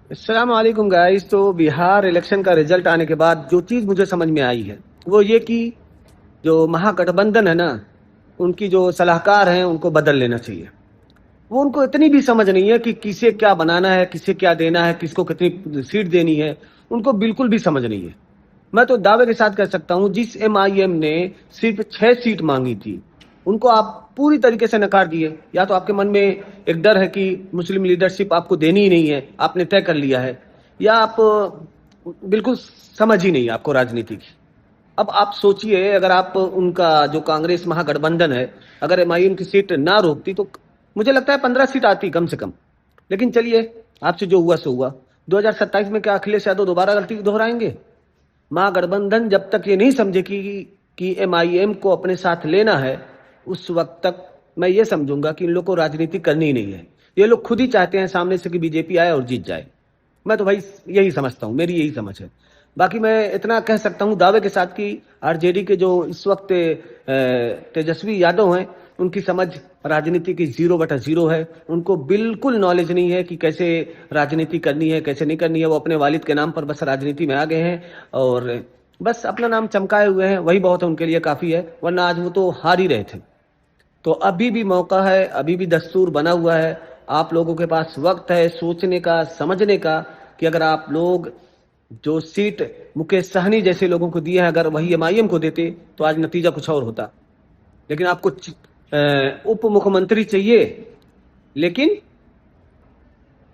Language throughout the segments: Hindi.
अस्सलाम वालेकुम गाइस। तो बिहार इलेक्शन का रिजल्ट आने के बाद जो चीज़ मुझे समझ में आई है वो ये कि जो महागठबंधन है ना, उनकी जो सलाहकार हैं उनको बदल लेना चाहिए। वो उनको इतनी भी समझ नहीं है कि किसे क्या बनाना है, किसे क्या देना है, किसको कितनी सीट देनी है। उनको बिल्कुल भी समझ नहीं है। मैं तो दावे के साथ कह सकता हूं, जिस एमआईएम ने सिर्फ 6 सीट मांगी थी उनको आप पूरी तरीके से नकार दिए। या तो आपके मन में एक डर है कि मुस्लिम लीडरशिप आपको देनी ही नहीं है, आपने तय कर लिया है, या आप बिल्कुल समझ ही नहीं है आपको राजनीति की। अब आप सोचिए, अगर आप उनका जो कांग्रेस महागठबंधन है, अगर एमआईएम की सीट ना रोकती तो मुझे लगता है 15 सीट आती कम से कम। लेकिन चलिए, आपसे जो हुआ सो हुआ। 2027 में क्या अखिलेश यादव दोबारा गलती दोहराएंगे? महागठबंधन जब तक ये नहीं समझे कि एमआईएम को अपने साथ लेना है, उस वक्त तक मैं ये समझूंगा कि इन लोग को राजनीति करनी ही नहीं है। ये लोग खुद ही चाहते हैं सामने से कि बीजेपी आए और जीत जाए। मैं तो भाई यही समझता हूँ, मेरी यही समझ है। बाकी मैं इतना कह सकता हूँ दावे के साथ कि आरजेडी के जो इस वक्त तेजस्वी यादव हैं, उनकी समझ राजनीति की 0/0 है। उनको बिल्कुल नॉलेज नहीं है कि कैसे राजनीति करनी है, कैसे नहीं करनी है। वो अपने वालिद के नाम पर बस राजनीति में आ गए हैं और बस अपना नाम चमकाए हुए हैं, वही बहुत है उनके लिए, काफी है। वरना आज वो तो हार ही रहे थे। तो अभी भी मौका है, अभी भी दस्तूर बना हुआ है। आप लोगों के पास वक्त है सोचने का, समझने का, कि अगर आप लोग जो सीट मुकेश सहनी जैसे लोगों को दिए हैं, अगर वही एमआईएम को देते तो आज नतीजा कुछ और होता। लेकिन आपको उप मुख्यमंत्री चाहिए, लेकिन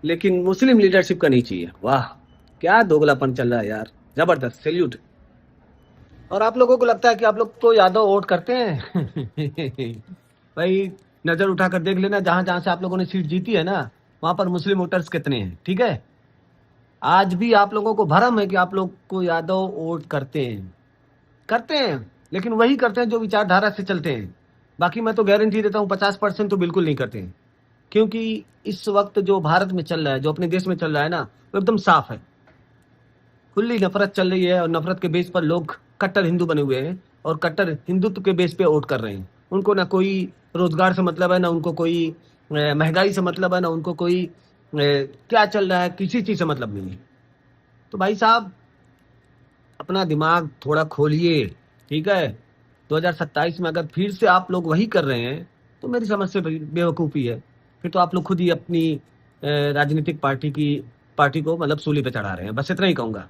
लेकिन मुस्लिम लीडरशिप का नहीं चाहिए। वाह, क्या दोगलापन चल रहा है यार, जबरदस्त, सैल्यूट। और आप लोगों को लगता है कि आप लोग तो यादव वोट करते हैं। भाई, नजर उठाकर देख लेना, जहां जहां से आप लोगों ने सीट जीती है ना, वहां पर मुस्लिम वोटर्स कितने हैं, ठीक है। आज भी आप लोगों को भरम है कि आप लोग को यादव वोट करते हैं, लेकिन वही करते हैं जो विचारधारा से चलते हैं। बाकी मैं तो गारंटी देता हूँ 50% तो बिल्कुल नहीं करते हैं। क्योंकि इस वक्त जो भारत में चल रहा है, जो अपने देश में चल रहा है ना, वो एकदम साफ है। खुली नफरत चल रही है और नफरत के बेस पर लोग कट्टर हिंदू बने हुए हैं और कट्टर हिंदुत्व के बेस पे वोट कर रहे हैं। उनको ना कोई रोजगार से मतलब है, ना उनको कोई महंगाई से मतलब है, ना उनको कोई क्या चल रहा है, किसी चीज से मतलब नहीं है। तो भाई साहब, अपना दिमाग थोड़ा खोलिए, ठीक है। 2027 में अगर फिर से आप लोग वही कर रहे हैं तो मेरी समझ से बेवकूफ़ी है। फिर तो आप लोग खुद ही अपनी राजनीतिक पार्टी को मतलब सूली पे चढ़ा रहे हैं। बस इतना ही कहूंगा।